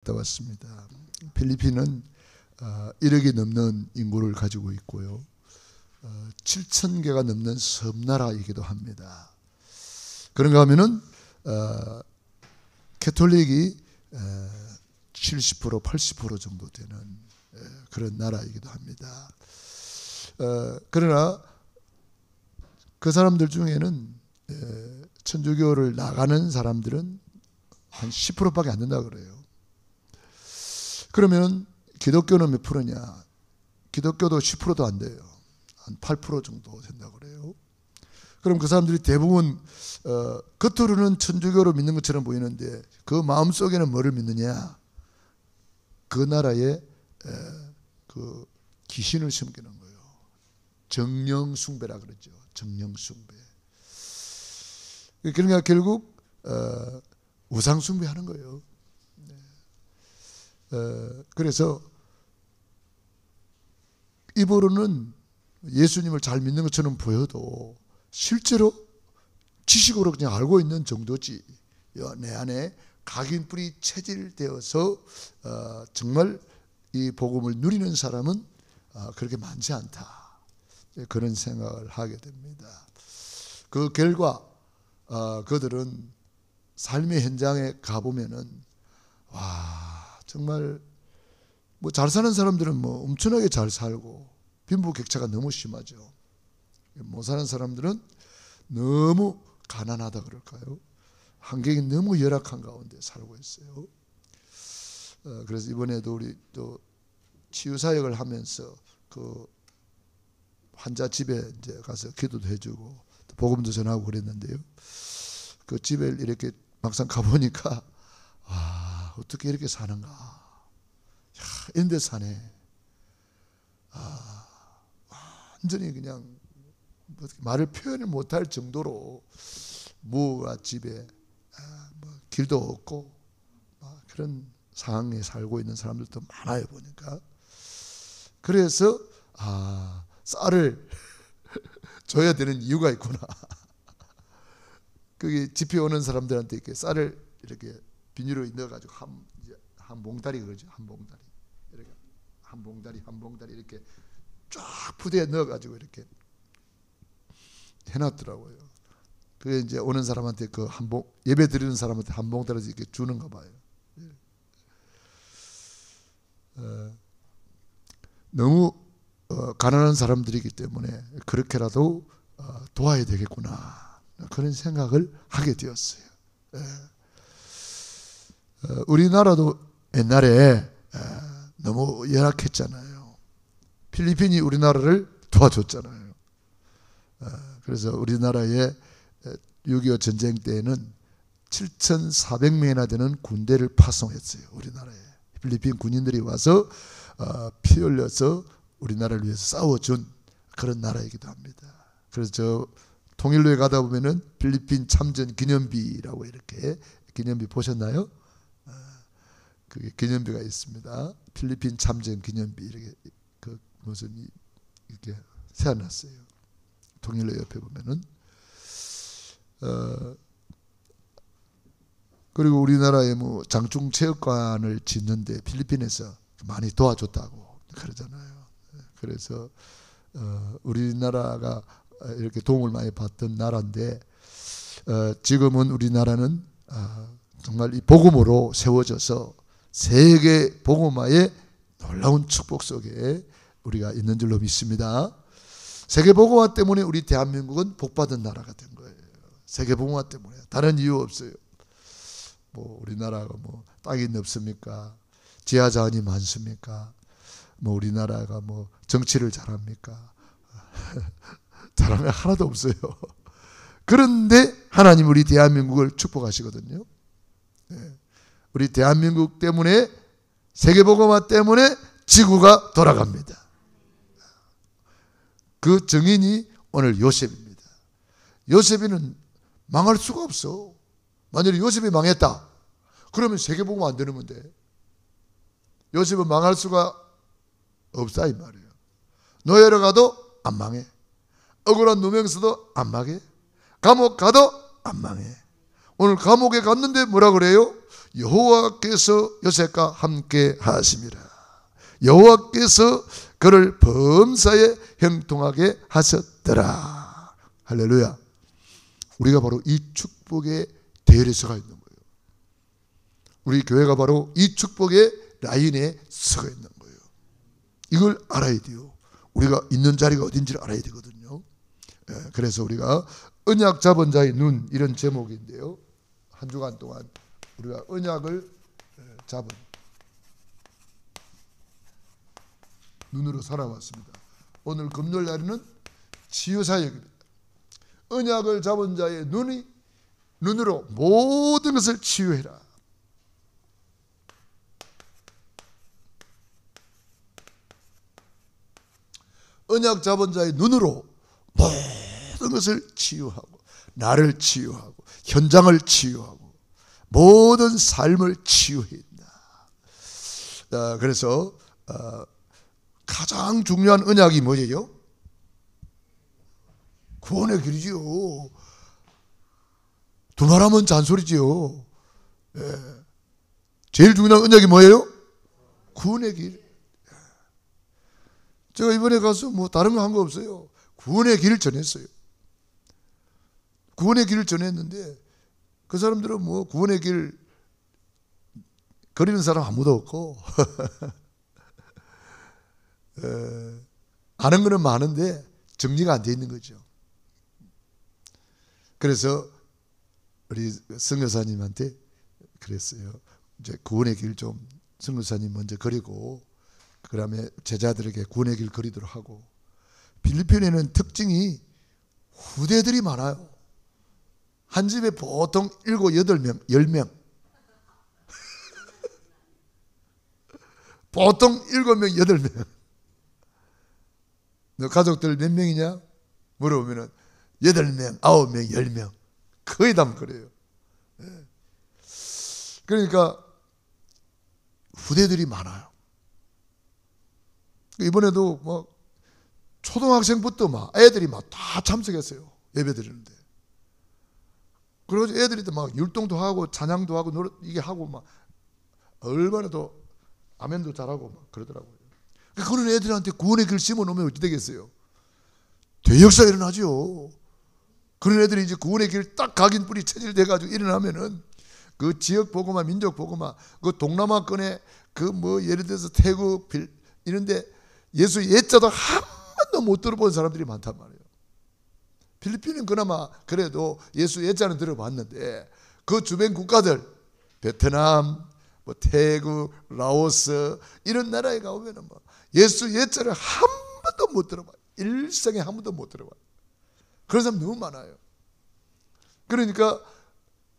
갔다 왔습니다. 필리핀은 1억이 넘는 인구를 가지고 있고요. 7,000개가 넘는 섬나라이기도 합니다. 그런가 하면은 캐톨릭이 70% 80% 정도 되는 그런 나라이기도 합니다. 그러나 그 사람들 중에는 천주교를 나가는 사람들은 한 10%밖에 안 된다 그래요. 그러면 기독교는 몇 프로냐? 기독교도 10%도 안 돼요. 한 8% 정도 된다고 그래요. 그럼 그 사람들이 대부분 겉으로는 천주교를 믿는 것처럼 보이는데 그 마음속에는 뭐를 믿느냐? 그 나라에 그 귀신을 섬기는 거예요. 정령숭배라 그러죠. 정령숭배. 그러니까 결국 우상숭배하는 거예요. 그래서 입으로는 예수님을 잘 믿는 것처럼 보여도 실제로 지식으로 그냥 알고 있는 정도지 내 안에 각인뿔이 체질되어서 정말 이 복음을 누리는 사람은 그렇게 많지 않다. 그런 생각을 하게 됩니다. 그 결과 그들은 삶의 현장에 가보면은 와 정말 뭐 잘 사는 사람들은 뭐 엄청나게 잘 살고 빈부격차가 너무 심하죠. 못 사는 사람들은 너무 가난하다 그럴까요? 환경이 너무 열악한 가운데 살고 있어요. 그래서 이번에도 우리 또 치유사역을 하면서 그 환자 집에 이제 가서 기도도 해주고 복음도 전하고 그랬는데요. 그 집에 이렇게 막상 가보니까 아 어떻게 이렇게 사는가? 야, 이런 데 사네. 완전히 그냥 말을 표현을 못할 정도로 무가 집에 뭐 길도 없고 그런 상황에 살고 있는 사람들도 많아요 보니까. 그래서 쌀을 줘야 되는 이유가 있구나. 그게 집회 오는 사람들한테 이렇게 쌀을 이렇게 비닐로 넣어가지고 한 봉다리 그러죠. 한 봉다리 이렇게 한 봉다리 이렇게 쫙 부대에 넣어가지고 이렇게 해놨더라고요. 그게 이제 오는 사람한테 그 예배 드리는 사람한테 한 봉다리에서 이렇게 주는가 봐요. 너무 가난한 사람들이기 때문에 그렇게라도 도와야 되겠구나 그런 생각을 하게 되었어요. 우리나라도 옛날에 너무 열악했잖아요. 필리핀이 우리나라를 도와줬잖아요. 그래서 우리나라에 6.25 전쟁 때에는 7,400명이나 되는 군대를 파송했어요. 우리나라에 필리핀 군인들이 와서 피 흘려서 우리나라를 위해서 싸워준 그런 나라이기도 합니다. 그래서 저 통일로에 가다 보면은 필리핀 참전 기념비라고 이렇게 기념비 보셨나요? 그게 기념비가 있습니다. 필리핀 참전 기념비 이렇게 그 무슨 이렇게 세워놨어요. 통일로 옆에 보면은 그리고 우리나라에 뭐 장충체육관을 짓는데 필리핀에서 많이 도와줬다고 그러잖아요. 그래서 우리나라가 이렇게 도움을 많이 받던 나라인데 지금은 우리나라는 정말 이 복음으로 세워져서 세계 복음화의 놀라운 축복 속에 우리가 있는 줄로 믿습니다. 세계 복음화 때문에 우리 대한민국은 복받은 나라가 된 거예요. 세계 복음화 때문에 다른 이유 없어요. 뭐 우리나라가 뭐 땅이 넓습니까? 지하 자원이 많습니까? 뭐 우리나라가 뭐 정치를 잘합니까? 잘하면 하나도 없어요. 그런데 하나님 우리 대한민국을 축복하시거든요. 우리 대한민국 때문에 세계복음화 때문에 지구가 돌아갑니다. 그 증인이 오늘 요셉입니다. 요셉이는 망할 수가 없어. 만약에 요셉이 망했다 그러면 세계복음화 안 되는 건데 요셉은 망할 수가 없다 이 말이에요. 노예로 가도 안 망해. 억울한 누명서도 안 망해. 감옥 가도 안 망해. 오늘 감옥에 갔는데 뭐라 그래요? 여호와께서 요셉과 함께 하심이라. 여호와께서 그를 범사에 형통하게 하셨더라. 할렐루야. 우리가 바로 이 축복의 대열에서가 있는 거예요. 우리 교회가 바로 이 축복의 라인에 서가 있는 거예요. 이걸 알아야 돼요. 우리가 있는 자리가 어딘지를 알아야 되거든요. 그래서 우리가 언약 잡은 자의 눈, 이런 제목인데요, 한 주간 동안 우리가 언약을 잡은 눈으로 살아왔습니다. 오늘 금요일 날에는 치유사역입니다. 언약을 잡은 자의 눈으로 모든 것을 치유해라. 언약 잡은 자의 눈으로 모든 것을 치유하고, 나를 치유하고, 현장을 치유하고, 모든 삶을 치유한다. 그래서 가장 중요한 언약이 뭐예요? 구원의 길이지요. 두말하면 잔소리지요. 제일 중요한 언약이 뭐예요? 구원의 길. 제가 이번에 가서 뭐 다른 거 한 거 없어요. 구원의 길을 전했어요. 구원의 길을 전했는데 그 사람들은 뭐 구원의 길 거리는 사람 아무도 없고 아는 거는 많은데 정리가 안 돼 있는 거죠. 그래서 우리 성교사님한테 그랬어요. 이제 구원의 길 좀 성교사님 먼저 그리고 그다음에 제자들에게 구원의 길 그리도록 하고. 필리핀에는 특징이 후대들이 많아요. 한 집에 보통 7, 8명, 10명. 보통 7명, 8명. 너 가족들 몇 명이냐? 물어보면은 8명, 9명, 10명. 거의 다 그래요. 그러니까 후대들이 많아요. 이번에도 뭐 초등학생부터 막 애들이 막 다 참석했어요. 예배 드리는데. 그리고 애들이 막 율동도 하고 찬양도 하고 노래 이게 하고 막 얼마나 더 아멘도 잘하고 막 그러더라고요. 그런 애들한테 구원의 길 심어 놓으면 어찌 되겠어요? 대역사 일어나죠. 그런 애들이 이제 구원의 길 딱 각인 뿌리 체질돼 가지고 일어나면은 그 지역 보고마, 민족 보고마, 그 동남아권에 그 뭐 예를 들어서 태국 이런데 예수 예자도 한 번도 못 들어본 사람들이 많단 말이에요. 필리핀은 그나마 그래도 예수 예자는 들어봤는데 그 주변 국가들 베트남, 뭐 태국, 라오스 이런 나라에 가보면은 뭐 예수 예자를 한 번도 못 들어봐요. 일생에 한 번도 못 들어봐요. 그런 사람 너무 많아요. 그러니까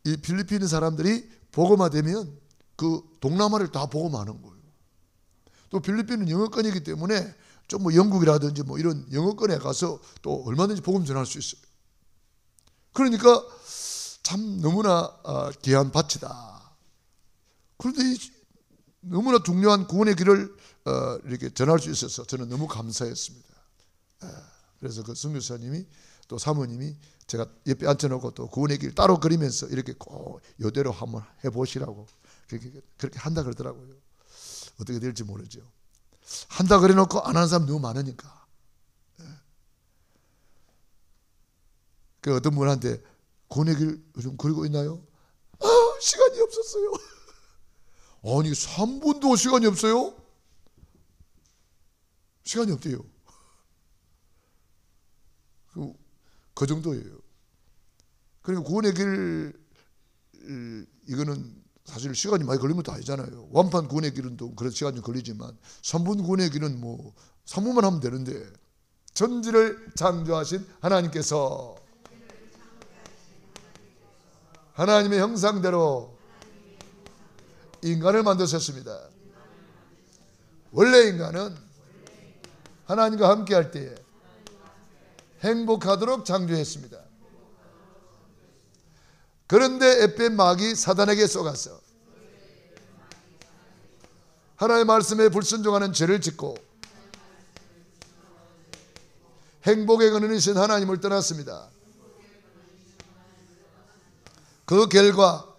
이 필리핀 사람들이 복음화 되면 그 동남아를 다 복음하는 거예요. 또 필리핀은 영어권이기 때문에 좀 뭐 영국이라든지 뭐 이런 영어권에 가서 또 얼마든지 복음 전할 수 있어요. 그러니까 참 너무나 귀한 밭이다. 그런데 너무나 중요한 구원의 길을 이렇게 전할 수 있어서 저는 너무 감사했습니다. 그래서 그 선교사님이 또 사모님이 제가 옆에 앉혀놓고 또 구원의 길 따로 그리면서 이렇게 꼭 이대로 한번 해보시라고 그렇게 한다 그러더라고요. 어떻게 될지 모르죠. 한다 그래놓고 안 하는 사람 너무 많으니까. 그 어떤 분한테 구원의 길 요즘 그리고 있나요? 시간이 없었어요. 아니 3분도 시간이 없어요? 시간이 없대요. 그 정도예요. 그러니까 구원의 길 이거는 사실 시간이 많이 걸리는 것도 아니잖아요. 완판 구원의 길은 또 그런 시간이 좀 걸리지만 3분 구원의 길은 뭐 3분만 하면 되는데 천지를 창조하신 하나님께서 하나님의 형상대로 인간을 만드셨습니다. 원래 인간은 하나님과 함께 할 때에 행복하도록 창조했습니다. 그런데 에펜 마귀 사단에게 속아서 하나님의 말씀에 불순종하는 죄를 짓고 행복의 근원이신 하나님을 떠났습니다. 그 결과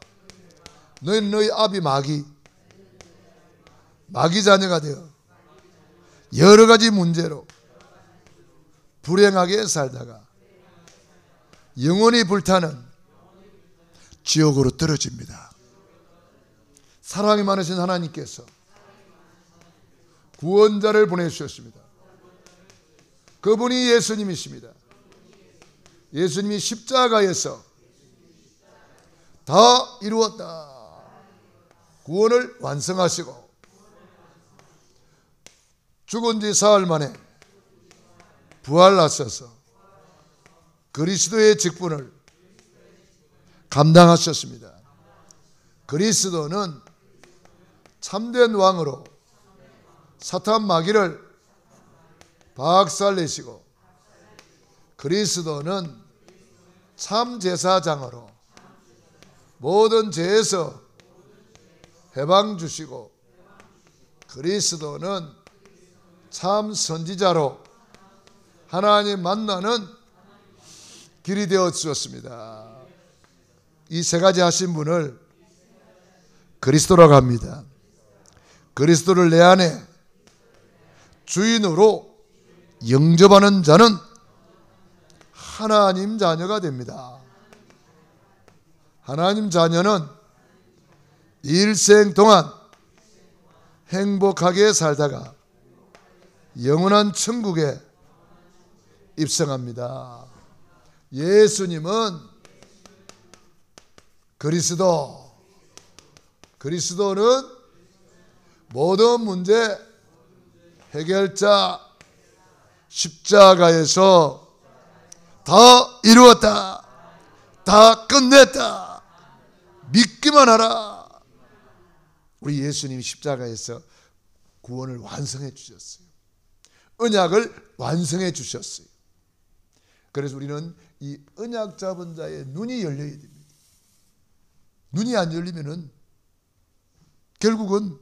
너희는 너희 아비 마귀 자녀가 되어 여러 가지 문제로 불행하게 살다가 영원히 불타는 지옥으로 떨어집니다. 사랑이 많으신 하나님께서 구원자를 보내주셨습니다. 그분이 예수님이십니다. 예수님이 십자가에서 다 이루었다. 구원을 완성하시고 죽은 지 사흘 만에 부활하셔서 그리스도의 직분을 감당하셨습니다. 그리스도는 참된 왕으로 사탄 마귀를 박살내시고 그리스도는 참 제사장으로 모든 죄에서 해방 주시고 그리스도는 참 선지자로 하나님 만나는 길이 되어 주셨습니다. 이 세 가지 하신 분을 그리스도라고 합니다. 그리스도를 내 안에 주인으로 영접하는 자는 하나님 자녀가 됩니다. 하나님 자녀는 일생 동안 행복하게 살다가 영원한 천국에 입성합니다. 예수님은 그리스도는 모든 문제 해결자, 십자가에서 다 이루었다, 다 끝냈다, 믿기만 하라. 우리 예수님이 십자가에서 구원을 완성해 주셨어요. 언약을 완성해 주셨어요. 그래서 우리는 이 언약 잡은 자의 눈이 열려야 됩니다. 눈이 안 열리면은 결국은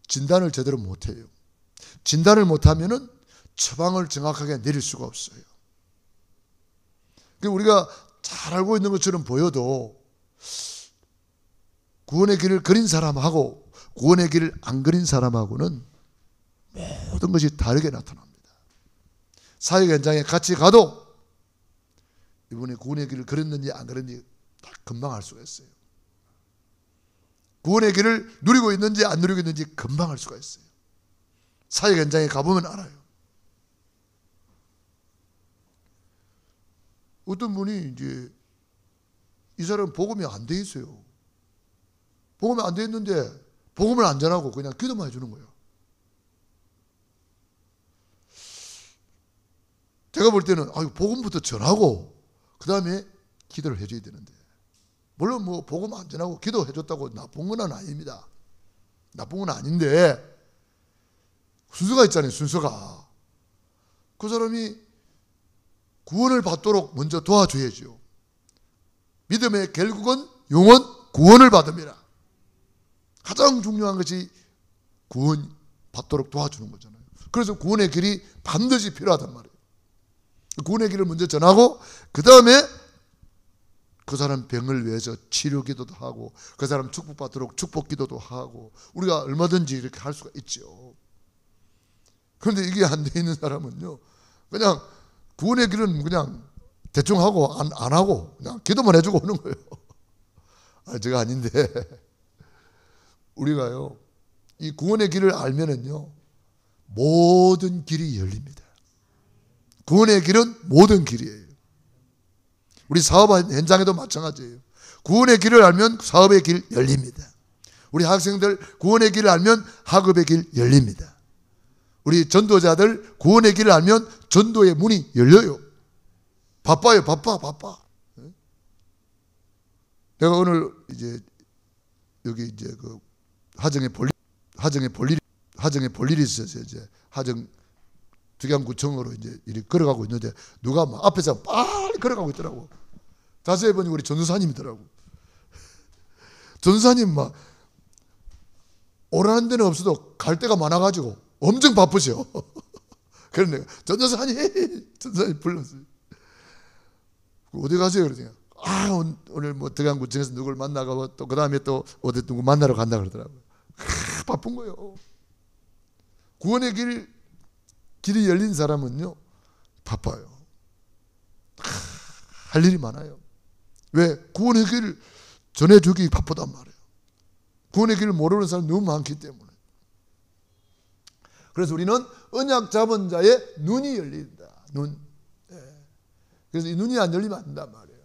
진단을 제대로 못해요. 진단을 못하면은 처방을 정확하게 내릴 수가 없어요. 우리가 잘 알고 있는 것처럼 보여도 구원의 길을 그린 사람하고 구원의 길을 안 그린 사람하고는 모든 것이 다르게 나타납니다. 사역 현장에 같이 가도 이분이 구원의 길을 그렸는지 안 그렸는지 다 금방 알 수가 있어요. 구원의 길을 누리고 있는지 안 누리고 있는지 금방 알 수가 있어요. 사역 현장에 가보면 알아요. 어떤 분이 이제 이 사람 복음이 안 돼 있어요. 복음이 안 돼 있는데 복음을 안 전하고 그냥 기도만 해주는 거예요. 제가 볼 때는 복음부터 전하고 그 다음에 기도를 해줘야 되는데, 물론 뭐 복음 안 전하고 기도해 줬다고 나쁜 건 아닙니다. 나쁜 건 아닌데 순서가 있잖아요. 순서가. 그 사람이 구원을 받도록 먼저 도와줘야죠. 믿음의 결국은 영원 구원을 받습니다. 가장 중요한 것이 구원 받도록 도와주는 거잖아요. 그래서 구원의 길이 반드시 필요하단 말이에요. 구원의 길을 먼저 전하고 그 다음에 그 사람 병을 위해서 치료 기도도 하고 그 사람 축복받도록 축복 기도도 하고 우리가 얼마든지 이렇게 할 수가 있죠. 그런데 이게 안 돼 있는 사람은요, 그냥 구원의 길은 그냥 대충 하고 안 하고 그냥 기도만 해주고 오는 거예요. 제가 아닌데 우리가요 이 구원의 길을 알면은요 모든 길이 열립니다. 구원의 길은 모든 길이에요. 우리 사업 현장에도 마찬가지예요. 구원의 길을 알면 사업의 길 열립니다. 우리 학생들 구원의 길을 알면 학업의 길 열립니다. 우리 전도자들 구원의 길을 알면 전도의 문이 열려요. 바빠요. 바빠. 내가 오늘 이제 여기 이제 그 하정에 볼 일이 있어서 이제 하정 득양구청으로 이제 이렇게 걸어가고 있는데 누가 막 앞에서 빨리 걸어가고 있더라고. 자세히 보니 우리 전도사님이더라고. 전도사님 막 오라는 데는 없어도 갈 데가 많아가지고 엄청 바쁘셔. 그래서 내가 전도사님 불렀어요. 어디 가세요? 그러더니 오늘 뭐 덕양구청에서 누굴 만나고 또 그 다음에 또 어디 누구 만나러 간다 그러더라고요. 바쁜 거예요. 구원의 길이 열린 사람은요 바빠요. 할 일이 많아요. 왜? 구원의 길을 전해주기 바쁘단 말이에요. 구원의 길을 모르는 사람이 너무 많기 때문에. 그래서 우리는 언약 잡은 자의 눈이 열린다. 눈. 그래서 이 눈이 안 열리면 안 된단 말이에요.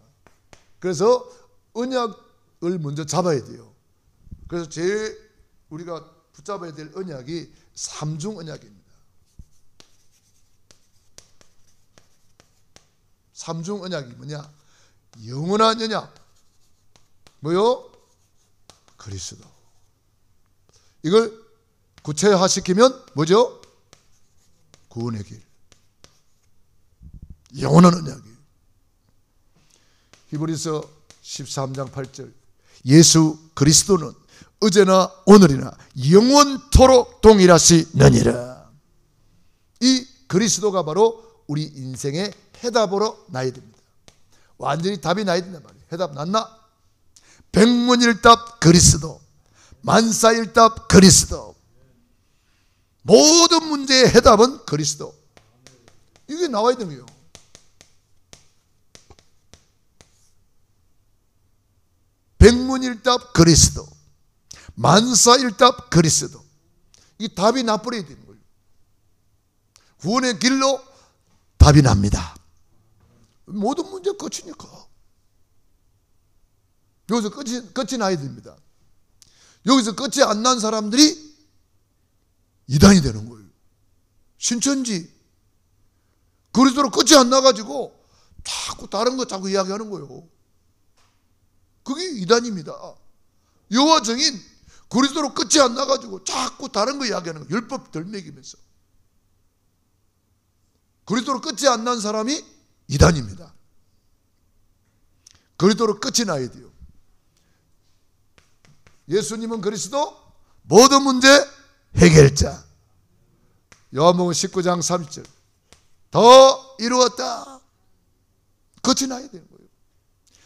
그래서 언약을 먼저 잡아야 돼요. 그래서 제일 우리가 붙잡아야 될 언약이 삼중 언약입니다. 삼중 언약이 뭐냐? 영원한 언약. 뭐요? 그리스도. 이걸 구체화시키면 뭐죠? 구원의 길. 영원한 언약이에요. 히브리서 13장 8절. 예수 그리스도는 어제나 오늘이나 영원토록 동일하시느니라. 이 그리스도가 바로 우리 인생의 해답으로 나야 됩니다. 완전히 답이 나야 된단 말이에요. 해답 났나? 백문일답 그리스도, 만사일답 그리스도. 모든 문제의 해답은 그리스도. 이게 나와야 되는 거예요. 백문일답 그리스도, 만사일답 그리스도. 이 답이 나버려야 되는 거예요. 구원의 길로 답이 납니다. 모든 문제 끝이니까. 여기서 끝이 나야 됩니다. 여기서 끝이 안 난 사람들이 이단이 되는 거예요. 신천지 그리스도로 끝이 안 나가지고 자꾸 다른 거 자꾸 이야기하는 거예요. 그게 이단입니다. 여호와 증인 그리스도로 끝이 안 나가지고 자꾸 다른 거 이야기하는 거예요. 율법 덜 먹이면서. 그리스도로 끝이 안 난 사람이 이단입니다. 그리스도로 끝이 나야 돼요. 예수님은 그리스도 모든 문제 해결자. 요한복음 19장 30절. 더 이루었다. 끝이 나야 되는 거예요.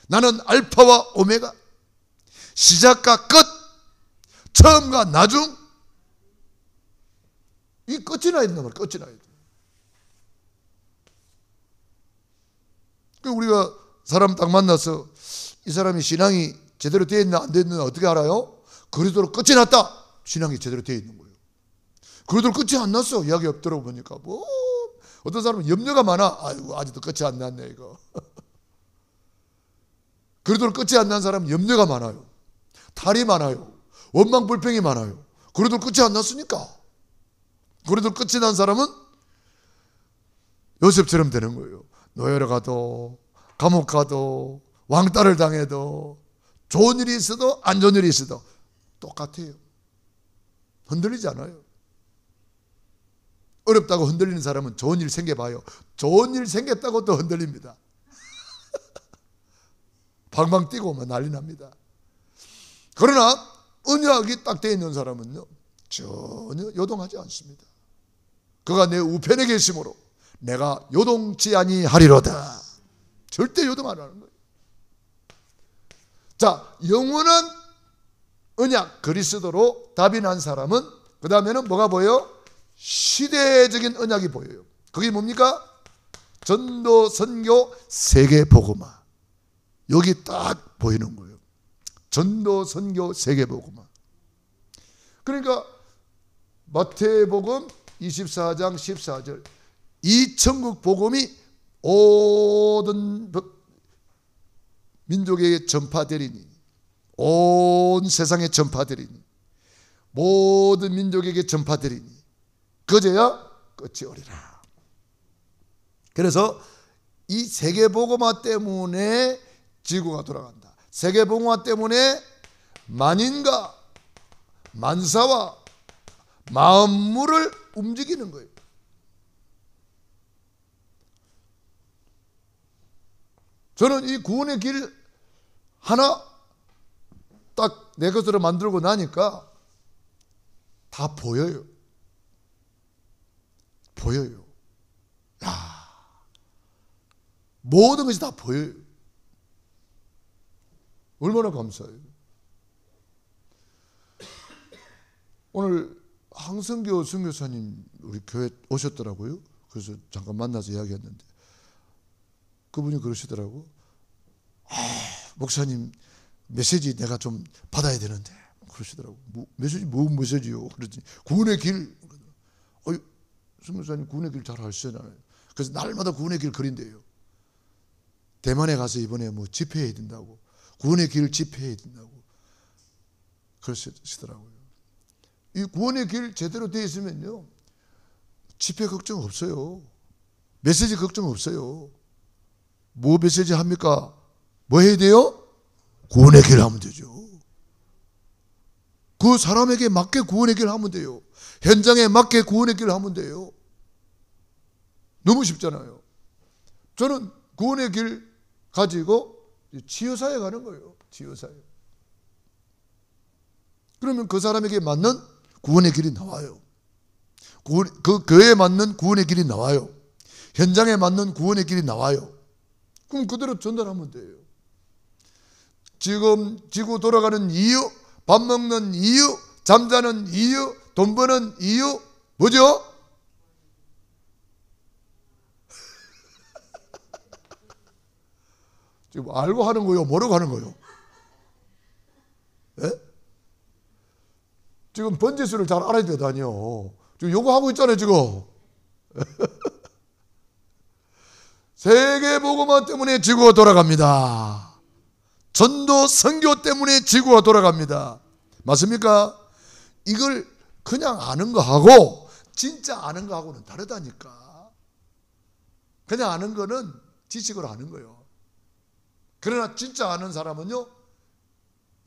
나는 알파와 오메가, 시작과 끝, 처음과 나중. 이 끝이 나야 된단 말이에요. 끝이 나야 돼요. 우리가 사람 딱 만나서 이 사람이 신앙이 제대로 되어 있나 안 되어 있나 어떻게 알아요? 그리스도로 끝이 났다. 신앙이 제대로 되어 있는 거예요. 그리스도로 끝이 안 났어. 이야기 엎드려 보니까 뭐 어떤 사람은 염려가 많아. 아이고 아직도 끝이 안 났네 이거. 그리스도로 끝이 안 난 사람은 염려가 많아요. 탈이 많아요. 원망 불평이 많아요. 그리스도로 끝이 안 났으니까. 그리스도로 끝이 난 사람은 요셉처럼 되는 거예요. 노예로 가도 감옥 가도 왕따를 당해도 좋은 일이 있어도 안 좋은 일이 있어도 똑같아요. 흔들리지 않아요. 어렵다고 흔들리는 사람은 좋은 일 생겨봐요. 좋은 일 생겼다고 또 흔들립니다. 방방 뛰고 막 난리 납니다. 그러나 언약이 딱 되어 있는 사람은요 전혀 요동하지 않습니다. 그가 내 우편에 계심으로 내가 요동치 아니하리로다. 절대 요동 안 하는 거예요. 자, 영원한 언약 그리스도로 답이 난 사람은 그 다음에는 뭐가 보여요? 시대적인 언약이 보여요. 그게 뭡니까? 전도, 선교, 세계복음화. 여기 딱 보이는 거예요. 전도, 선교, 세계복음화. 그러니까 마태복음 24장 14절 이 천국 복음이 모든 민족에게 전파되리니 온 세상에 전파되리니 모든 민족에게 전파되리니 그제야 끝이 오리라. 그래서 이 세계복음화 때문에 지구가 돌아간다. 세계복음화 때문에 만인과 만사와 만물을 움직이는 거예요. 저는 이 구원의 길 하나 딱 내 것으로 만들고 나니까 다 보여요. 보여요. 야, 모든 것이 다 보여요. 얼마나 감사해요. 오늘 항성교 선교사님 우리 교회 오셨더라고요. 그래서 잠깐 만나서 이야기했는데 그분이 그러시더라고. 목사님 메시지 내가 좀 받아야 되는데 그러시더라고. 메시지 뭐 메시지요? 그랬더니 구원의 길. 선교사님 구원의 길 잘 아시잖아요. 그래서 날마다 구원의 길 그린대요. 대만에 가서 이번에 뭐 집회해야 된다고, 구원의 길 집회해야 된다고 그러시더라고요. 이 구원의 길 제대로 되어 있으면요 집회 걱정 없어요. 메시지 걱정 없어요. 뭐 메시지 합니까? 뭐 해야 돼요? 구원의 길 하면 되죠. 그 사람에게 맞게 구원의 길 하면 돼요. 현장에 맞게 구원의 길 하면 돼요. 너무 쉽잖아요. 저는 구원의 길 가지고 치유사에 가는 거예요. 치유사에. 그러면 그 사람에게 맞는 구원의 길이 나와요. 그 교회에 맞는 구원의 길이 나와요. 현장에 맞는 구원의 길이 나와요. 그럼 그대로 전달하면 돼요. 지금 지구 돌아가는 이유, 밥 먹는 이유, 잠자는 이유, 돈 버는 이유 뭐죠? 지금 알고 하는 거요? 모르고 하는 거요? 예? 지금 번지수를 잘 알아야 되다니요. 지금 요거 하고 있잖아요, 지금. 세계복음화 때문에 지구가 돌아갑니다. 전도 선교 때문에 지구가 돌아갑니다. 맞습니까? 이걸 그냥 아는 거하고 진짜 아는 거하고는 다르다니까. 그냥 아는 거는 지식으로 아는 거예요. 그러나 진짜 아는 사람은요,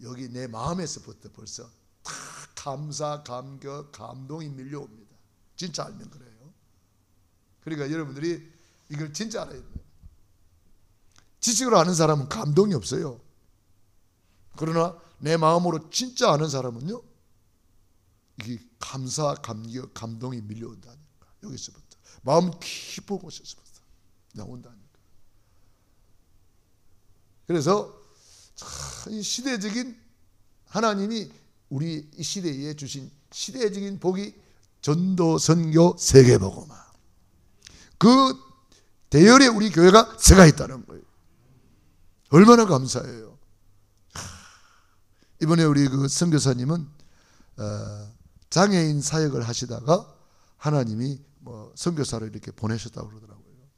여기 내 마음에서부터 벌써 다 감사, 감격, 감동이 밀려옵니다. 진짜 알면 그래요. 그러니까 여러분들이 이걸 진짜 알아야 돼요. 지식으로 아는 사람은 감동이 없어요. 그러나 내 마음으로 진짜 아는 사람은요, 이게 감사, 감격, 감동이 밀려온다니까. 여기서부터 마음 깊은 곳에서부터 나온다니까. 그래서 이 시대적인 하나님이 우리 이 시대에 주신 시대적인 복이 전도, 선교, 세계복음화. 그 대열에 우리 교회가 서가 있다는 거예요. 얼마나 감사해요. 이번에 우리 그 선교사님은 장애인 사역을 하시다가 하나님이 뭐 선교사를 이렇게 보내셨다고 그러더라고요.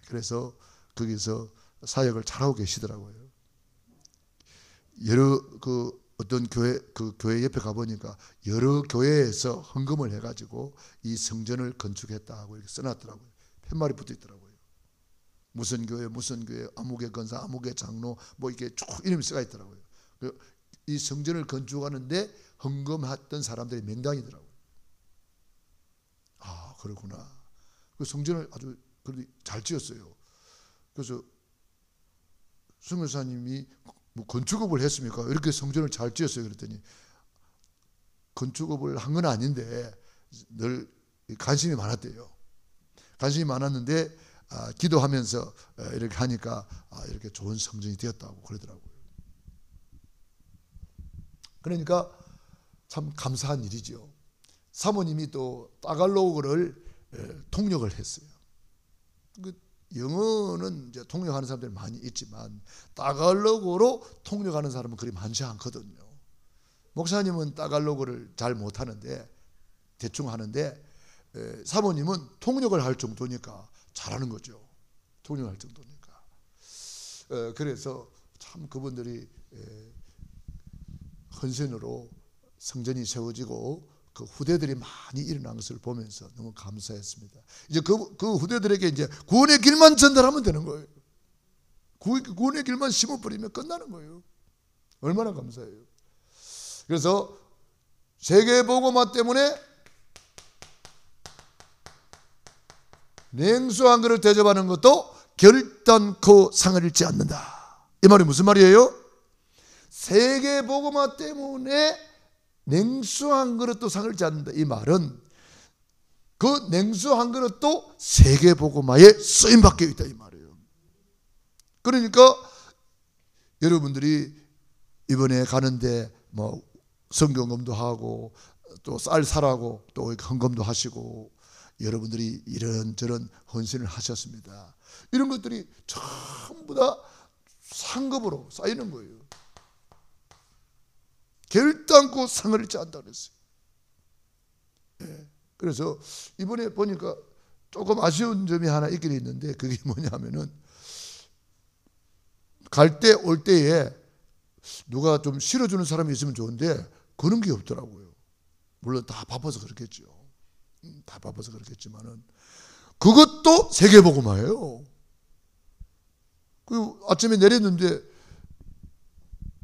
그래서 거기서 사역을 잘하고 계시더라고요. 여러 어떤 교회 옆에 가보니까 여러 교회에서 헌금을 해가지고 이 성전을 건축했다 하고 이렇게 써놨더라고요. 팻말이 붙어 있더라고요. 무슨 교회, 아무개 건사, 아무개 장로, 뭐 이렇게 쭉 이름이 써가 있더라고요. 이 성전을 건축하는데 헌금했던 사람들의 명단이더라고요. 아, 그렇구나. 그 성전을 아주 잘 지었어요. 그래서 선교사님이 뭐 건축업을 했습니까? 이렇게 성전을 잘 지었어요. 그랬더니 건축업을 한 건 아닌데 늘 관심이 많았대요. 관심이 많았는데 기도하면서 이렇게 하니까 이렇게 좋은 성전이 되었다고 그러더라고요. 그러니까 참 감사한 일이죠. 사모님이 또 따갈로그를 통역을 했어요. 영어는 이제 통역하는 사람들이 많이 있지만 따갈로그로 통역하는 사람은 그리 많지 않거든요. 목사님은 따갈로그를 잘 못하는데 대충 하는데 사모님은 통역을 할 정도니까 잘하는 거죠. 통역할 정도니까. 그래서 참 그분들이 헌신으로 성전이 세워지고 그 후대들이 많이 일어난 것을 보면서 너무 감사했습니다. 이제 그 후대들에게 이제 구원의 길만 전달하면 되는 거예요. 구원의 길만 심어버리면 끝나는 거예요. 얼마나 감사해요. 그래서 세계복음화 때문에 냉수 한 그릇 대접하는 것도 결단코 상을 잃지 않는다. 이 말이 무슨 말이에요? 세계복음화 때문에 냉수 한 그릇도 상을 잃지 않는다. 이 말은 그 냉수 한 그릇도 세계복음화에 쓰임받게 있다 이 말이에요. 그러니까 여러분들이 이번에 가는데 뭐 성경검도 하고 또 쌀 사라고 또 헌금도 하시고 여러분들이 이런저런 헌신을 하셨습니다. 이런 것들이 전부 다 상급으로 쌓이는 거예요. 결단코 상을 잃지 않다 그랬어요. 예. 그래서 이번에 보니까 조금 아쉬운 점이 하나 있긴 있는데, 그게 뭐냐면은 갈 때 올 때에 누가 좀 실어주는 사람이 있으면 좋은데 그런 게 없더라고요. 물론 다 바빠서 그렇겠죠. 다 바빠서 그렇겠지만은 그것도 세계복음화예요. 그 아침에 내렸는데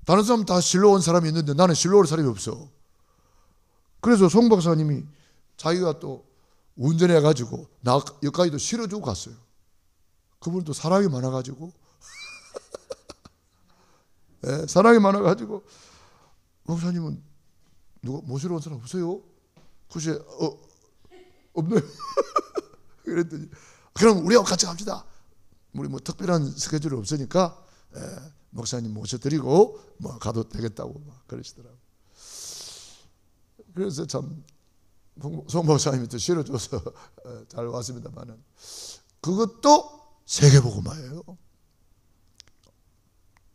다른 사람 다 실로 온 사람이 있는데 나는 실로 올 사람이 없어. 그래서 송 박사님이 자기가 또 운전해가지고 나 여기까지도 실어주고 갔어요. 그분도 사랑이 많아가지고 네, 사랑이 많아가지고 목사님은 누가 모시러 온 사람 없어요? 그치? 없네요. 그랬더니 그럼 우리하고 같이 갑시다. 우리 뭐 특별한 스케줄이 없으니까 목사님 모셔드리고 뭐 가도 되겠다고 막 그러시더라고요. 그래서 참 송 목사님이 또 실어줘서 잘 왔습니다만은 그것도 세계복음화예요.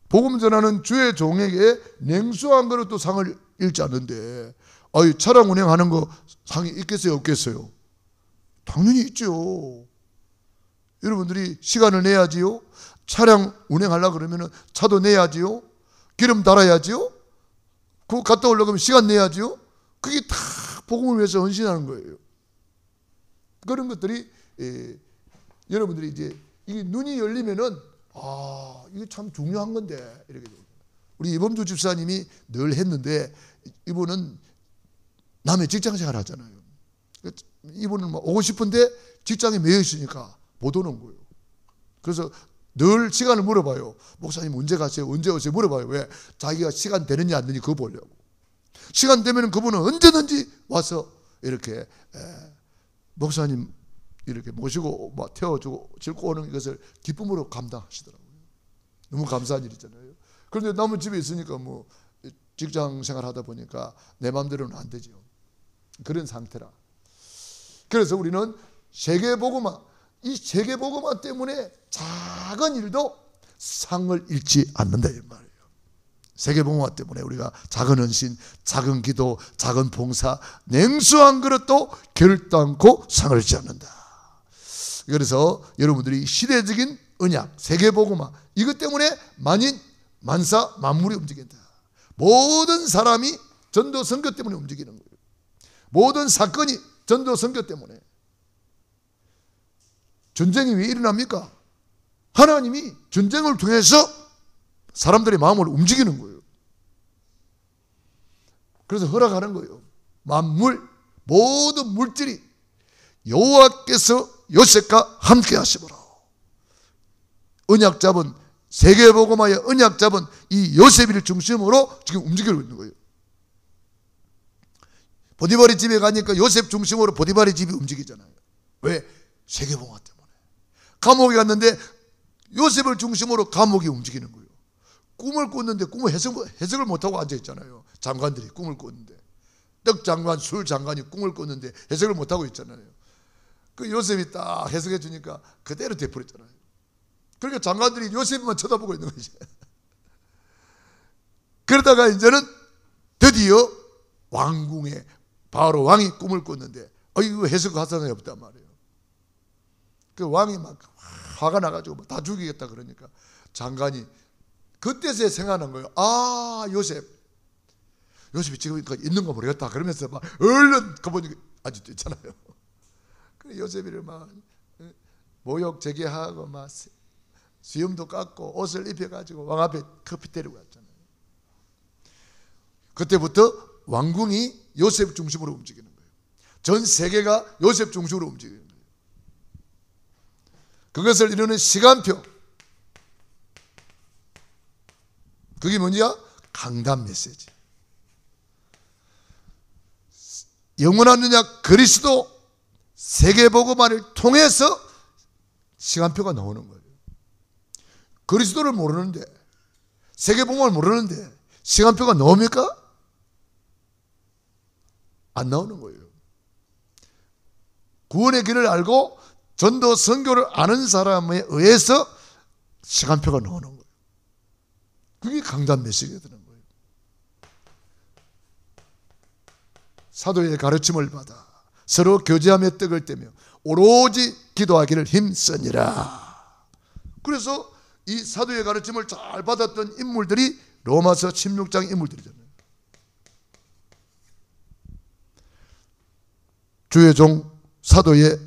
복음 전하는 주의 종에게 냉수한 그릇도 상을 잃지 않는데, 차량 운행하는 거 상이 있겠어요, 없겠어요? 당연히 있죠. 여러분들이 시간을 내야지요. 차량 운행하려고 그러면 차도 내야지요. 기름 달아야지요. 그거 갔다 오려고 하면 시간 내야지요. 그게 다 복음을 위해서 헌신하는 거예요. 그런 것들이 여러분들이 이제 이 눈이 열리면은 이게 참 중요한 건데 이렇게 돼요. 우리 이범주 집사님이 늘 했는데 이분은 남의 직장 생활 하잖아요. 이분은 뭐 오고 싶은데 직장에 매여 있으니까 못 오는 거예요. 그래서 늘 시간을 물어봐요. 목사님 언제 가세요? 언제 오세요? 물어봐요. 왜? 자기가 시간 되느냐 안 되느냐 그거 보려고. 시간 되면 그분은 언제든지 와서 이렇게 목사님 이렇게 모시고 막 태워주고 싣고 오는 것을 기쁨으로 감당하시더라고요. 너무 감사한 일이잖아요. 그런데 남은 집에 있으니까 뭐 직장 생활하다 보니까 내 마음대로는 안 되죠. 그런 상태라. 그래서 우리는 세계복음화, 이 세계복음화 때문에 작은 일도 상을 잃지 않는다 이 말이에요. 세계복음화 때문에 우리가 작은 헌신, 작은 기도, 작은 봉사, 냉수한 그릇도 결단코 상을 잃지 않는다. 그래서 여러분들이 시대적인 언약, 세계복음화 이것 때문에 만사 만물이 움직인다. 모든 사람이 전도 선교 때문에 움직이는 거예요. 모든 사건이 전도 선교 때문에. 전쟁이 왜 일어납니까? 하나님이 전쟁을 통해서 사람들의 마음을 움직이는 거예요. 그래서 허락하는 거예요. 만물, 모든 물질이 여호와께서 요셉과 함께 하시므로 언약 잡은 세계복음화의 언약 잡은 이 요셉을 중심으로 지금 움직이고 있는 거예요. 보디발의 집에 가니까 요셉 중심으로 보디발의 집이 움직이잖아요. 왜? 세계복음화 때문에. 감옥에 갔는데 요셉을 중심으로 감옥이 움직이는 거예요. 꿈을 꿨는데 꿈을 해석을 못하고 앉아있잖아요. 장관들이 꿈을 꿨는데 떡 장관, 술 장관이 꿈을 꿨는데 해석을 못하고 있잖아요. 그 요셉이 딱 해석해 주니까 그대로 돼버렸잖아요. 그러니까 장관들이 요셉만 쳐다보고 있는 거지. 그러다가 이제는 드디어 왕궁에 바로 왕이 꿈을 꿨는데 이거 해석 가산이 없단 말이에요. 그 왕이 막 화가 나가지고 다 죽이겠다 그러니까 장관이 그때서야 생각난 거예요. 요셉이 지금 있는 거 모르겠다 그러면서 막 얼른 가보니까 아직도 있잖아요. 그 요셉이를 막 모욕 제기하고 막 수염도 깎고 옷을 입혀가지고 왕 앞에 커피 때리고 왔잖아요. 그때부터 왕궁이 요셉 중심으로 움직이는 거예요. 전 세계가 요셉 중심으로 움직이는 거예요. 그것을 이루는 시간표, 그게 뭐냐? 강단 메시지. 영원한 언약 그리스도 세계복음화를 통해서 시간표가 나오는 거예요. 그리스도를 모르는데 세계복음을 모르는데 시간표가 나옵니까? 안 나오는 거예요. 구원의 길을 알고 전도 선교를 아는 사람에 의해서 시간표가 나오는 거예요. 그게 강단 메시지가 되는 거예요. 사도의 가르침을 받아 서로 교제하며 떡을 떼며 오로지 기도하기를 힘쓰니라. 그래서 이 사도의 가르침을 잘 받았던 인물들이 로마서 16장 인물들이잖아요. 주의 종 사도의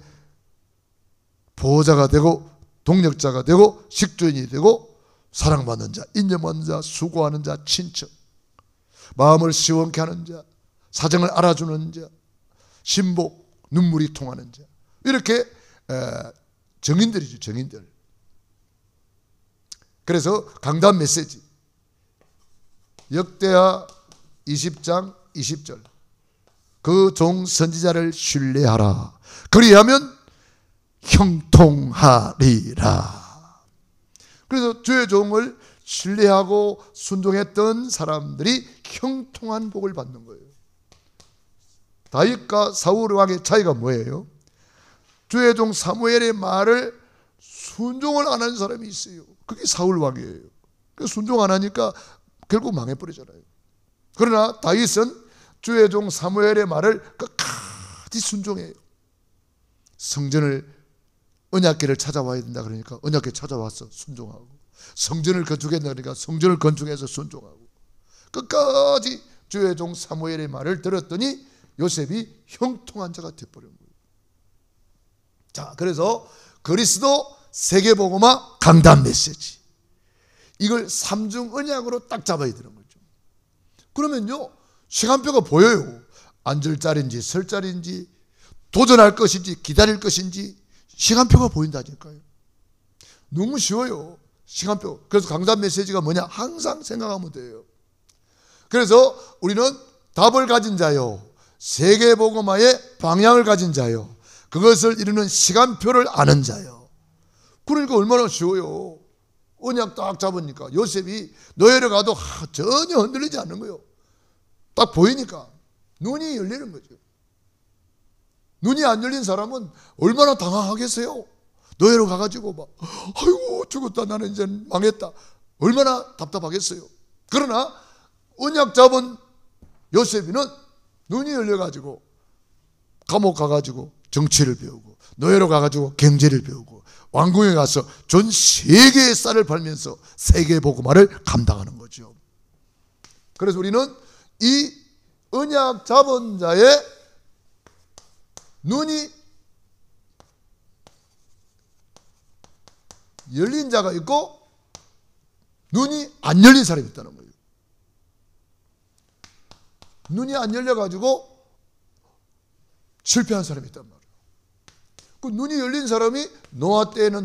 보호자가 되고 동력자가 되고 식주인이 되고 사랑받는 자, 인정받는 자, 수고하는 자, 친척, 마음을 시원케 하는 자, 사정을 알아주는 자, 신복, 눈물이 통하는 자, 이렇게 정인들이죠. 정인들. 그래서 강단 메시지 역대하 20장 20절 그 종 선지자를 신뢰하라. 그리하면 형통하리라. 그래서 주의 종을 신뢰하고 순종했던 사람들이 형통한 복을 받는 거예요. 다윗과 사울 왕의 차이가 뭐예요? 주의 종 사무엘의 말을 순종을 안 하는 사람이 있어요. 그게 사울 왕이에요. 순종 안 하니까 결국 망해버리잖아요. 그러나 다윗은 주의 종 사무엘의 말을 끝까지 순종해요. 성전을 언약궤를 찾아와야 된다 그러니까 언약궤 찾아와서 순종하고, 성전을 건축한다 그러니까 성전을 건축해서 순종하고, 끝까지 주의 종 사무엘의 말을 들었더니 요셉이 형통한 자가 되어버린 거예요. 자, 그래서 그리스도 세계복음화 강단 메시지, 이걸 삼중 언약으로 딱 잡아야 되는 거죠. 그러면요 시간표가 보여요. 앉을 자리인지 설 자리인지 도전할 것인지 기다릴 것인지 시간표가 보인다니까요. 너무 쉬워요, 시간표. 그래서 강단 메시지가 뭐냐, 항상 생각하면 돼요. 그래서 우리는 답을 가진 자요, 세계복음화의 방향을 가진 자요, 그것을 이루는 시간표를 아는 자요. 그러니까 얼마나 쉬워요. 언약 딱 잡으니까 요셉이 노예를 가도 전혀 흔들리지 않는 거예요. 딱 보이니까 눈이 열리는 거죠. 눈이 안 열린 사람은 얼마나 당황하겠어요. 노예로 가가지고 막 아이고 죽었다, 나는 이제 망했다, 얼마나 답답하겠어요. 그러나 언약 잡은 요셉이는 눈이 열려가지고 감옥 가가지고 정치를 배우고, 노예로 가가지고 경제를 배우고, 왕궁에 가서 전 세계의 쌀을 팔면서 세계복음화를 감당하는 거죠. 그래서 우리는 이 언약 잡은 자의 눈이 열린 자가 있고 눈이 안 열린 사람이 있다는 거예요. 눈이 안 열려가지고 실패한 사람이 있단 말이에요. 그 눈이 열린 사람이 노아 때에는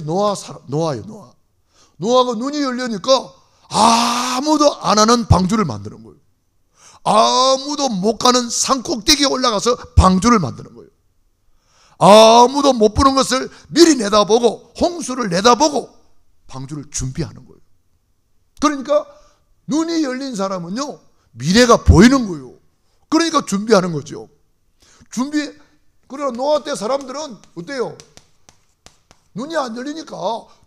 노아예요. 노아가 눈이 열리니까 아무도 안 하는 방주를 만드는 거예요. 아무도 못 가는 산꼭대기에 올라가서 방주를 만드는 거예요. 아무도 못 보는 것을 미리 내다보고 홍수를 내다보고 방주를 준비하는 거예요. 그러니까 눈이 열린 사람은요 미래가 보이는 거예요. 그러니까 준비하는 거죠. 그러나 노아 때 사람들은 어때요? 눈이 안 열리니까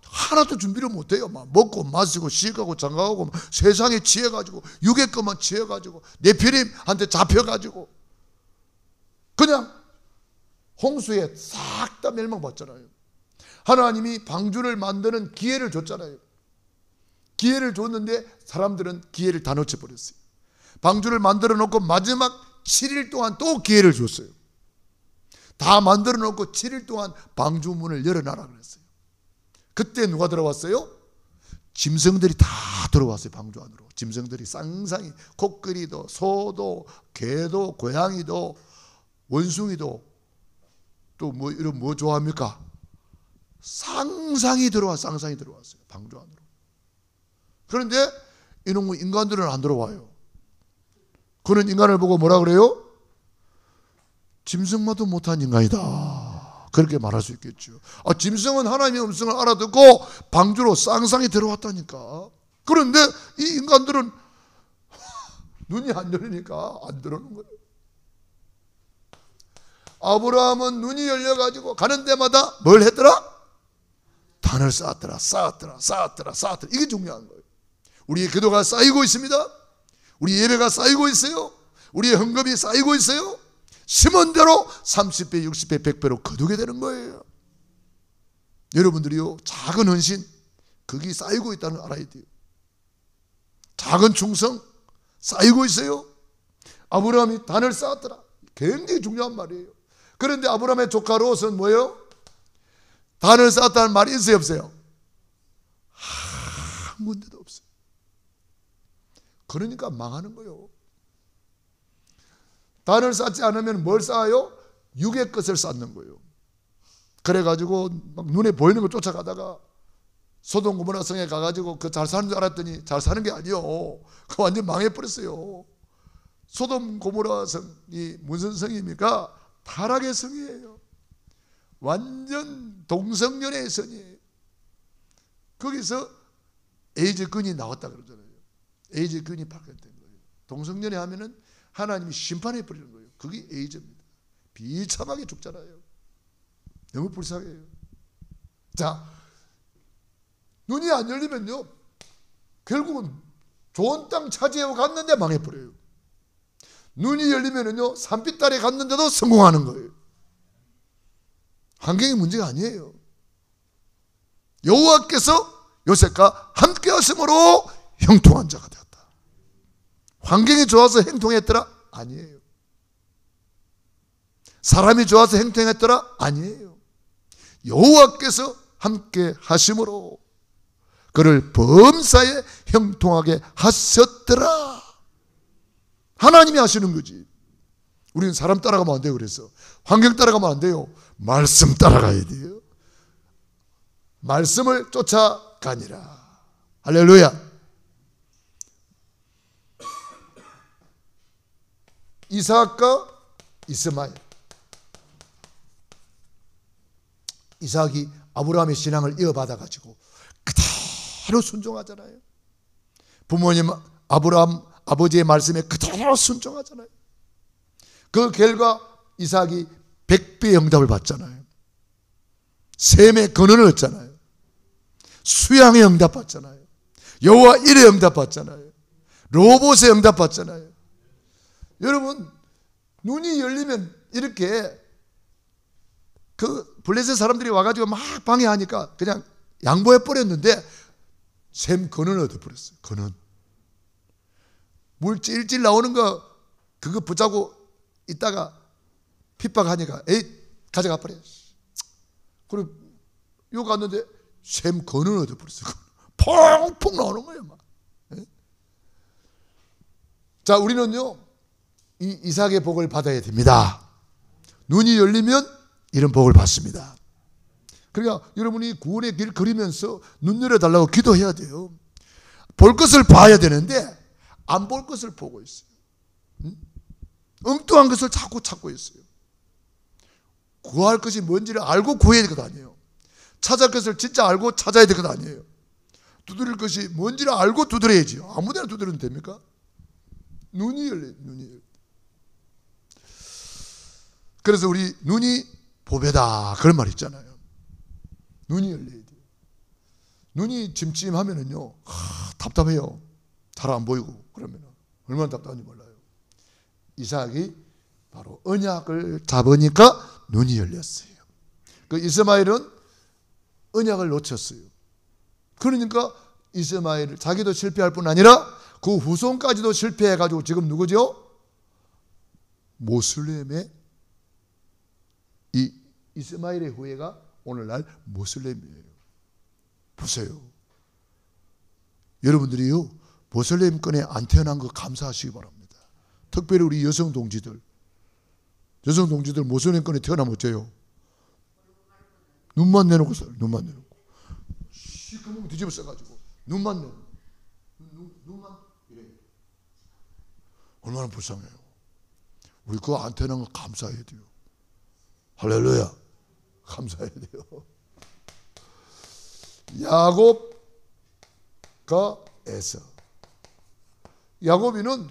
하나도 준비를 못해요. 막 먹고 마시고 시가고 장가가고 세상에 취해가지고 육의 것만 취해가지고 네피림한테 잡혀가지고 그냥 홍수에 싹 다 멸망받잖아요. 하나님이 방주를 만드는 기회를 줬잖아요. 기회를 줬는데 사람들은 기회를 다 놓쳐버렸어요. 방주를 만들어 놓고 마지막 7일 동안 또 기회를 줬어요. 다 만들어 놓고 7일 동안 방주 문을 열어놔라 그랬어요. 그때 누가 들어왔어요? 짐승들이 다 들어왔어요. 방주 안으로. 짐승들이 쌍쌍이, 코끼리도, 소도, 개도, 고양이도, 원숭이도, 또 뭐 좋아합니까? 쌍쌍이 들어왔어요. 방주 안으로. 그런데 이놈의 인간들은 안 들어와요. 그는 인간을 보고 뭐라 그래요? 짐승마도 못한 인간이다, 그렇게 말할 수 있겠죠. 짐승은 하나님의 음성을 알아듣고 방주로 쌍쌍이 들어왔다니까. 그런데 이 인간들은 눈이 안 열리니까 안 들어오는 거예요. 아브라함은 눈이 열려가지고 가는 데마다 뭘 했더라? 단을 쌓았더라. 이게 중요한 거예요. 우리의 기도가 쌓이고 있습니다. 우리 예배가 쌓이고 있어요. 우리의 헌금이 쌓이고 있어요. 심은 대로 30배, 60배, 100배로 거두게 되는 거예요. 여러분들이요, 작은 헌신, 그게 쌓이고 있다는 걸 알아야 돼요. 작은 충성 쌓이고 있어요. 아브라함이 단을 쌓았더라. 굉장히 중요한 말이에요. 그런데 아브라함의 조카 롯은 뭐예요? 단을 쌓았다는 말이 있어요, 없어요? 한 군데도 없어요. 그러니까 망하는 거예요. 단을 쌓지 않으면 뭘 쌓아요? 육의 것을 쌓는 거예요. 그래가지고 막 눈에 보이는 걸 쫓아가다가 소돔 고모라 성에 가가지고 그 잘 사는 줄 알았더니 잘 사는 게 아니요. 그 완전 망해버렸어요. 소돔 고모라 성이 무슨 성입니까? 타락의 성이에요. 완전 동성연애의 성이에요. 거기서 에이즈균이 나왔다 그러잖아요. 에이즈균이 발견된 거예요. 동성연애 하면은 하나님이 심판해 버리는 거예요. 그게 에이즈입니다. 비참하게 죽잖아요. 너무 불쌍해요. 자, 눈이 안 열리면요, 결국은 좋은 땅 차지하고 갔는데 망해버려요. 눈이 열리면요, 산빛 아래 갔는데도 성공하는 거예요. 환경이 문제가 아니에요. 여호와께서 요셉과 함께 하심으로 형통한 자가 되었다. 환경이 좋아서 행통했더라? 아니에요. 사람이 좋아서 행통했더라? 아니에요. 여호와께서 함께 하심으로 그를 범사에 형통하게 하셨더라. 하나님이 하시는 거지. 우리는 사람 따라가면 안 돼요. 그래서 환경 따라가면 안 돼요. 말씀 따라가야 돼요. 말씀을 쫓아가니라. 할렐루야. 이삭과 이스마엘. 이삭이 아브라함의 신앙을 이어받아가지고 그대로 순종하잖아요. 부모님 아브라함 아버지의 말씀에 그대로 순종하잖아요. 그 결과 이삭이 100배의 응답을 받잖아요. 셈의 근원을 얻잖아요. 수양의 응답 받잖아요. 여호와 일의 응답 받잖아요. 로봇의 응답 받잖아요. 여러분, 눈이 열리면 이렇게 그 블레셋 사람들이 와가지고 막 방해하니까 그냥 양보해 버렸는데 셈 근원을 얻어버렸어요. 근원. 물 찔찔 나오는 거 그거 붙잡고 있다가 핍박하니까 에이 가져가 버려. 그리고 요 갔는데 셈 근원을 얻어버렸어요. 펑펑 나오는 거예요 막. 자, 우리는요 이 이삭의 복을 받아야 됩니다. 눈이 열리면 이런 복을 받습니다. 그러니까 여러분이 구원의 길 걸으면서 눈 열어달라고 기도해야 돼요. 볼 것을 봐야 되는데 안 볼 것을 보고 있어요. 엉뚱한 것을 자꾸 찾고 있어요. 구할 것이 뭔지를 알고 구해야 될 것 아니에요. 찾을 것을 진짜 알고 찾아야 될 것 아니에요. 두드릴 것이 뭔지를 알고 두드려야지. 아무데나 두드려도 됩니까? 눈이 열려요. 눈이 열려요. 그래서 우리 눈이 보배다 그런 말 있잖아요. 눈이 열려야 돼요. 눈이 침침하면은요 답답해요. 잘 안 보이고 그러면 얼마나 답답한지 몰라요. 이삭이 바로 언약을 잡으니까 눈이 열렸어요. 그 이스마엘은 언약을 놓쳤어요. 그러니까 이스마엘 자기도 실패할 뿐 아니라 그 후손까지도 실패해가지고 지금 누구죠? 모슬렘의 이 이스마엘의 후예가 오늘날 모슬렘이에요. 보세요. 여러분들이요 모슬렘권에 안 태어난 거 감사하시기 바랍니다. 특별히 우리 여성 동지들 모슬렘권에 태어나면 어째요? 눈만 내놓고 살아요. 눈만 내놓고 시커멓게 뒤집어 써가지고 눈만 내놓고 눈만 이래. 얼마나 불쌍해요. 우리 그거 안 태어난 거 감사해야 돼요. 할렐루야. 감사해야 돼요. 야곱과 에서. 야곱이는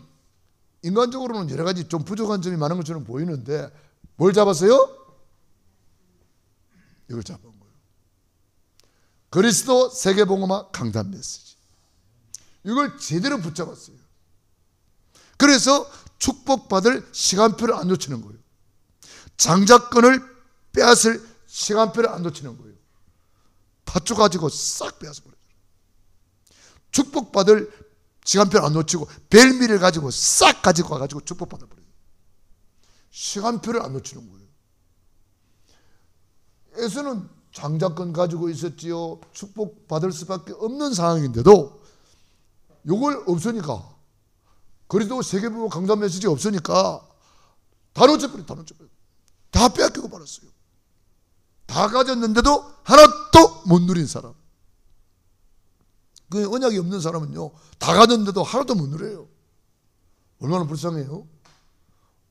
인간적으로는 여러 가지 좀 부족한 점이 많은 것처럼 보이는데 뭘 잡았어요? 이걸 잡은 거예요. 그리스도 세계복음화 강단 메시지. 이걸 제대로 붙잡았어요. 그래서 축복받을 시간표를 안 놓치는 거예요. 장자권을 빼앗을 시간표를 안 놓치는 거예요. 팥죽 가지고 싹 빼앗아버려요. 축복받을 시간표를 안 놓치고 벨미를 가지고 싹 가지고 와가지고 축복받아버려요. 시간표를 안 놓치는 거예요. 에서는 장자권 가지고 있었지요. 축복받을 수밖에 없는 상황인데도 이걸 없으니까, 그래도 세계복음 강단 메시지 없으니까 다 놓쳐버려요. 다 빼앗기고 말았어요. 다 가졌는데도 하나도 못 누린 사람. 그 언약이 없는 사람은요, 다 가졌는데도 하나도 못 누려요. 얼마나 불쌍해요.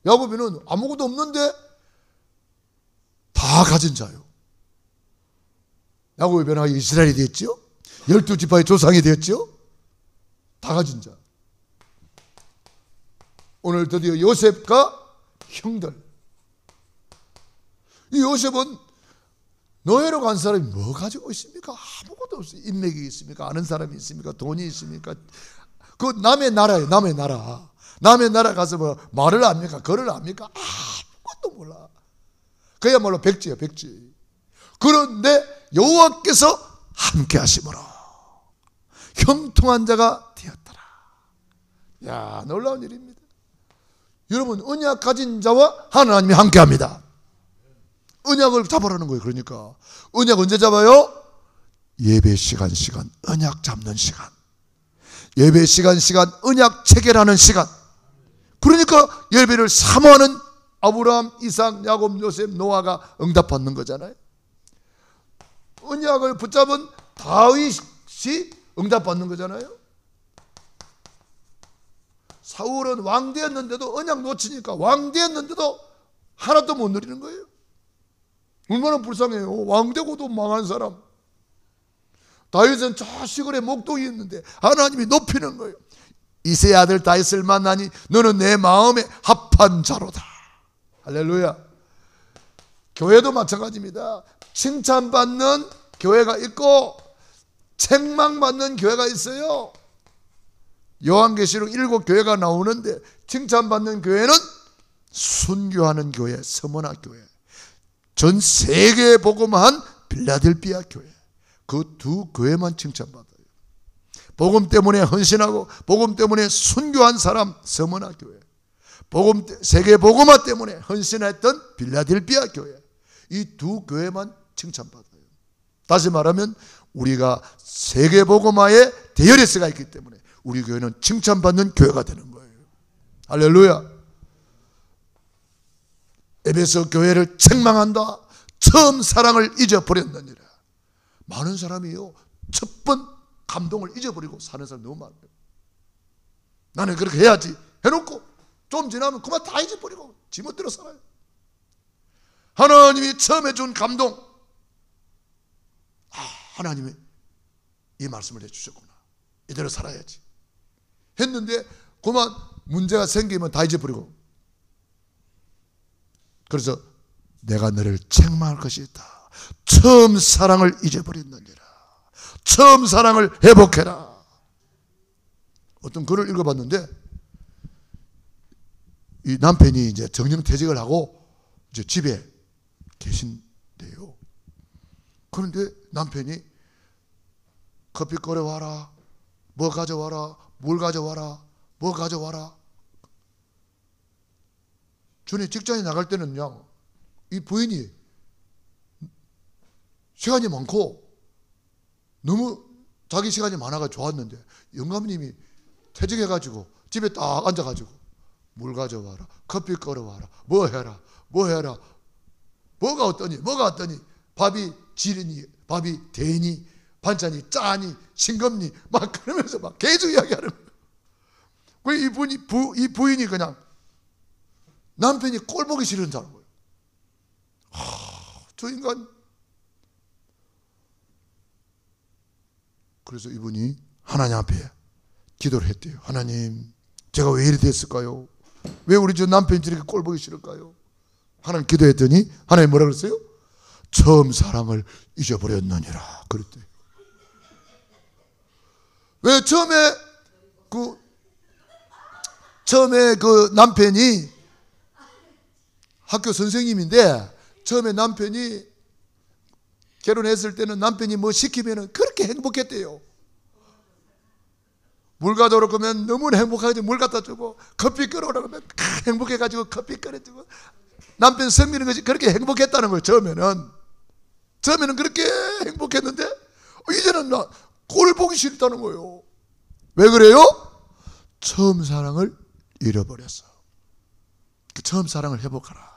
야곱이는 아무것도 없는데 다 가진 자요. 야곱의 변화가 이스라엘이 됐죠. 12지파의 조상이 되었죠. 다 가진 자. 오늘 드디어 요셉과 형들. 이 요셉은 노예로 간 사람이 뭐 가지고 있습니까? 아무것도 없어요. 인맥이 있습니까? 아는 사람이 있습니까? 돈이 있습니까? 그 남의 나라예요. 남의 나라. 남의 나라 가서 뭐 말을 압니까? 글을 압니까? 아무것도 몰라. 그야말로 백지예요. 백지. 그런데 여호와께서 함께 하심으로 형통한 자가 되었더라. 야, 놀라운 일입니다. 여러분, 언약 가진 자와 하나님이 함께 합니다. 언약을 잡으라는 거예요. 그러니까 언약 언제 잡아요? 예배 시간 언약 잡는 시간. 예배 시간 언약 체결하는 시간. 그러니까 예배를 사모하는 아브라함, 이삭, 야곱, 요셉, 노아가 응답받는 거잖아요. 언약을 붙잡은 다윗이 응답받는 거잖아요. 사울은 왕 되었는데도 언약 놓치니까 왕 되었는데도 하나도 못 누리는 거예요. 얼마나 불쌍해요. 왕 되고도 망한 사람. 다윗은 저 시골에 목동이 있는데 하나님이 높이는 거예요. 이새의 아들 다윗을 만나니 너는 내 마음에 합한 자로다. 할렐루야. 교회도 마찬가지입니다. 칭찬받는 교회가 있고 책망받는 교회가 있어요. 요한계시록 7교회가 나오는데 칭찬받는 교회는 순교하는 교회, 서머나 교회, 전 세계에 복음한 빌라델비아 교회, 그 두 교회만 칭찬받아요. 복음 때문에 헌신하고 복음 때문에 순교한 사람 서머나 교회, 세계 복음화 때문에 헌신했던 빌라델비아 교회, 이 두 교회만 칭찬받아요. 다시 말하면 우리가 세계 복음화의 대열에서가 있기 때문에 우리 교회는 칭찬받는 교회가 되는 거예요. 할렐루야. 에베소 교회를 책망한다. 처음 사랑을 잊어버렸느니라. 많은 사람이요, 첫 번 감동을 잊어버리고 사는 사람 너무 많아요. 나는 그렇게 해야지 해놓고 좀 지나면 그만 다 잊어버리고 지멋대로 살아요. 하나님이 처음에 준 감동, 하나님이 이 말씀을 해주셨구나, 이대로 살아야지 했는데 그만 문제가 생기면 다 잊어버리고, 그래서 내가 너를 책망할 것이 있다. 처음 사랑을 잊어버렸느니라. 처음 사랑을 회복해라. 어떤 글을 읽어봤는데 이 남편이 이제 정년퇴직을 하고 이제 집에 계신데요. 그런데 남편이 커피 끓여와라, 뭐 가져와라, 물 가져와라, 뭐 가져와라. 전에 직장에 나갈 때는요, 이 부인이 시간이 많고 너무 자기 시간이 많아가 좋았는데 영감님이 퇴직해가지고 집에 딱 앉아가지고 물 가져와라, 커피 끓여와라, 뭐 해라, 뭐 해라, 뭐가 어떠니, 뭐가 어떠니, 밥이 지르니, 밥이 되니, 반찬이 짜니, 싱겁니, 막 그러면서 막 계속 이야기하는 거예요. 이 부인이 그냥 남편이 꼴 보기 싫은 사람 거예요. 저 인간. 그래서 이분이 하나님 앞에 기도를 했대요. 하나님, 제가 왜 이리 됐을까요? 왜 우리 저 남편이 저렇게 꼴 보기 싫을까요? 하나님 기도했더니 하나님 뭐라 그랬어요? 처음 사랑을 잊어버렸느니라 그랬대요. 왜 처음에 그 남편이 학교 선생님인데, 처음에 남편이 결혼했을 때는 남편이 뭐 시키면 그렇게 행복했대요. 물 가져오라 그러면 너무나 행복하게 물 갖다 주고, 커피 끓여오라 그러면 행복해가지고 커피 끓여주고, 남편 성미는 것이 그렇게 행복했다는 거예요. 처음에는 그렇게 행복했는데 이제는 꼴 보기 싫다는 거예요. 왜 그래요? 처음 사랑을 잃어버렸어. 처음 사랑을 회복하라.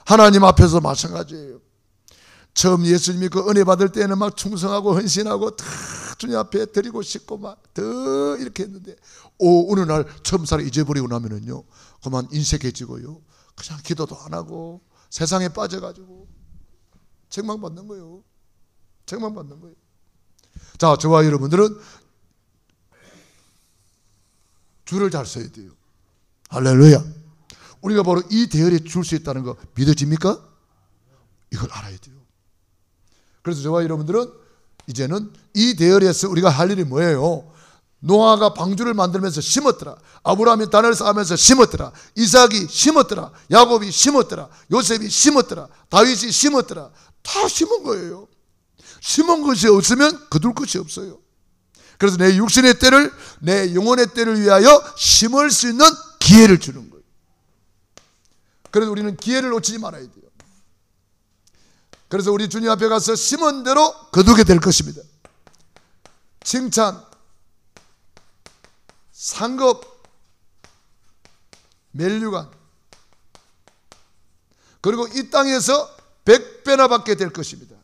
하나님 앞에서 마찬가지예요. 처음 예수님이 그 은혜 받을 때는 막 충성하고 헌신하고 다 주님 앞에 드리고 싶고 막 더 이렇게 했는데, 어느 날 처음 사랑 잊어버리고 나면은요, 그만 인색해지고요, 그냥 기도도 안 하고 세상에 빠져가지고 책망받는 거예요. 책망받는 거예요. 자, 저와 여러분들은 줄을 잘 서야 돼요. 할렐루야. 우리가 바로 이 대열에 줄 수 있다는 거 믿어집니까? 이걸 알아야 돼요. 그래서 저와 여러분들은 이제는 이 대열에서 우리가 할 일이 뭐예요? 노아가 방주를 만들면서 심었더라. 아브라함이 단을 쌓으면서 심었더라. 이삭이 심었더라. 야곱이 심었더라. 요셉이 심었더라. 다윗이 심었더라. 다 심은 거예요. 심은 것이 없으면 거둘 것이 없어요. 그래서 내 육신의 때를, 내 영혼의 때를 위하여 심을 수 있는 기회를 주는 거예요. 그래서 우리는 기회를 놓치지 말아야 돼요. 그래서 우리 주님 앞에 가서 심은 대로 거두게 될 것입니다. 칭찬, 상급, 면류관, 그리고 이 땅에서 100배나 받게 될 것입니다.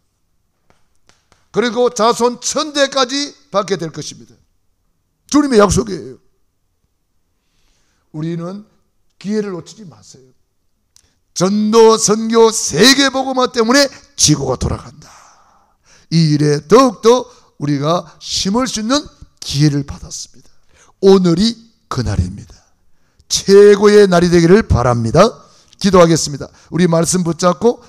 그리고 자손 1000대까지 받게 될 것입니다. 주님의 약속이에요. 우리는 기회를 놓치지 마세요. 전도, 선교, 세계복음화 때문에 지구가 돌아간다. 이 일에 더욱더 우리가 심을 수 있는 기회를 받았습니다. 오늘이 그날입니다. 최고의 날이 되기를 바랍니다. 기도하겠습니다. 우리 말씀 붙잡고